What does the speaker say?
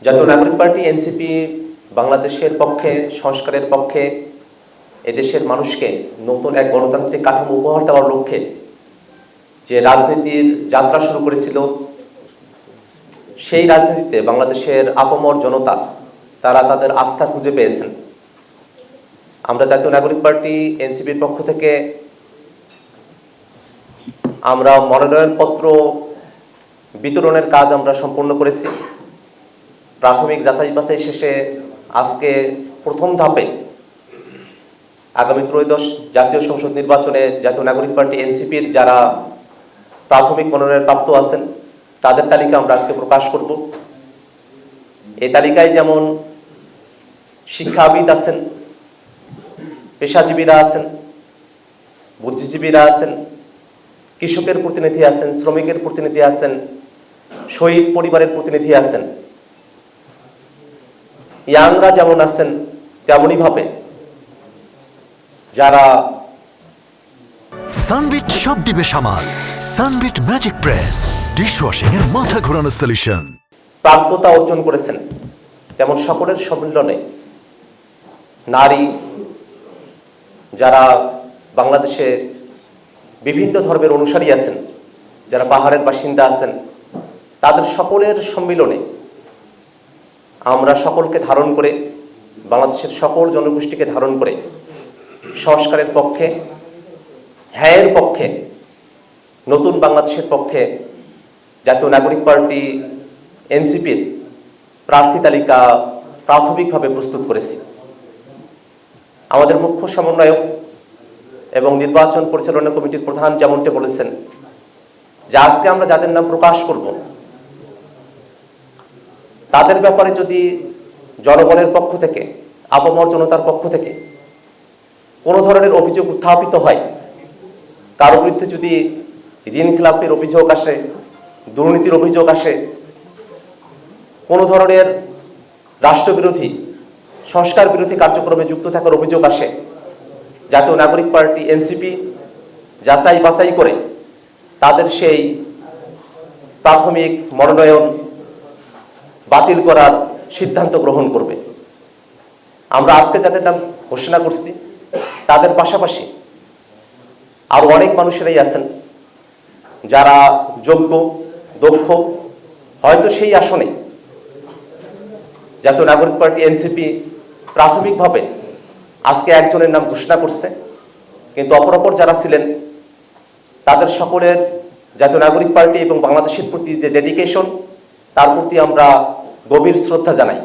জাতীয় নাগরিক party NCP বাংলাদেশের পক্ষে, সংস্কারের পক্ষে, এদেশের মানুষকে নতুন এক গণতান্ত্রিক কাঠামো উপহার দেওয়ার লক্ষ্যে যে রাজনীতির যাত্রা শুরু করেছিল, সেই রাজনীতিতে বাংলাদেশের আপামর জনতা তারা তাদের আস্থা খুঁজে পেয়েছেন। আমরা জাতীয় নাগরিক পার্টি এনসিপির পক্ষ থেকে আমরা মনোনয়নপত্র বিতরণের কাজ আমরা সম্পূর্ণ করেছি। প্রাথমিক যাচাই বাছাই শেষে আজকে প্রথম ধাপে আগামী ত্রয়োদশ জাতীয় সংসদ নির্বাচনে জাতীয় নাগরিক পার্টি এনসিপির যারা প্রাথমিক মনোনয়ন প্রাপ্ত আছেন তাদের তালিকা আমরা আজকে প্রকাশ করব। এই তালিকায় যেমন শিক্ষাবিদ আছেন, পেশাজীবীরা আছেন, বুদ্ধিজীবীরা আছেন, কৃষকের প্রতিনিধি আছেন, শ্রমিকের প্রতিনিধি আছেন, শহীদ পরিবারের প্রতিনিধি আছেন, ইয়াংরা যেমন আছেন তেমনই ভাবে যারা সানবিট সব দিবে সামাল। সানবিট ম্যাজিক প্রেস ডিশওয়াশিং এর মাথা ঘোরানো সলিউশন প্রাপ্যতা অর্জন করেছেন, তেমন সকলের সম্মিলনে নারী যারা বাংলাদেশে বিভিন্ন ধর্মের অনুসারী আছেন, যারা পাহাড়ের বাসিন্দা আছেন, তাদের সকলের সম্মিলনে আমরা সকলকে ধারণ করে, বাংলাদেশের সকল জনগোষ্ঠীকে ধারণ করে সংস্কারের পক্ষে, হ্যাঁয়ের পক্ষে, নতুন বাংলাদেশের পক্ষে জাতীয় নাগরিক পার্টি এনসিপির প্রার্থী তালিকা প্রাথমিকভাবে প্রস্তুত করেছি। আমাদের মুখ্য সমন্বয়ক এবং নির্বাচন পরিচালনা কমিটির প্রধান যেমনটি বলেছেন যে আজকে আমরা যাদের নাম প্রকাশ করব তাদের ব্যাপারে যদি জনগণের পক্ষ থেকে, আপামর জনতার পক্ষ থেকে কোনো ধরনের অভিযোগ উত্থাপিত হয়, কারো বিরুদ্ধে যদি ঋণ খেলাপির অভিযোগ আসে, দুর্নীতির অভিযোগ আসে, কোনো ধরনের রাষ্ট্রবিরোধী, সংস্কার বিরোধী কার্যক্রমে যুক্ত থাকার অভিযোগ আসে, জাতীয় নাগরিক পার্টি এনসিপি যাচাই বাছাই করে তাদের সেই প্রাথমিক মনোনয়ন বাতিল করার সিদ্ধান্ত গ্রহণ করবে। আমরা আজকে যাদের নাম ঘোষণা করছি তাদের পাশাপাশি আরো অনেক মানুষেরাই আছেন যারা যোগ্য, দক্ষ, হয়তো সেই আসনে জাতীয় নাগরিক পার্টি এনসিপি প্রাথমিকভাবে আজকে একজনের নাম ঘোষণা করছে, কিন্তু অপরাপর যারা ছিলেন তাদের সকলের জাতীয় নাগরিক পার্টি এবং বাংলাদেশের প্রতি যে ডেডিকেশন, তার প্রতি আমরা গভীর শ্রদ্ধা জানাই।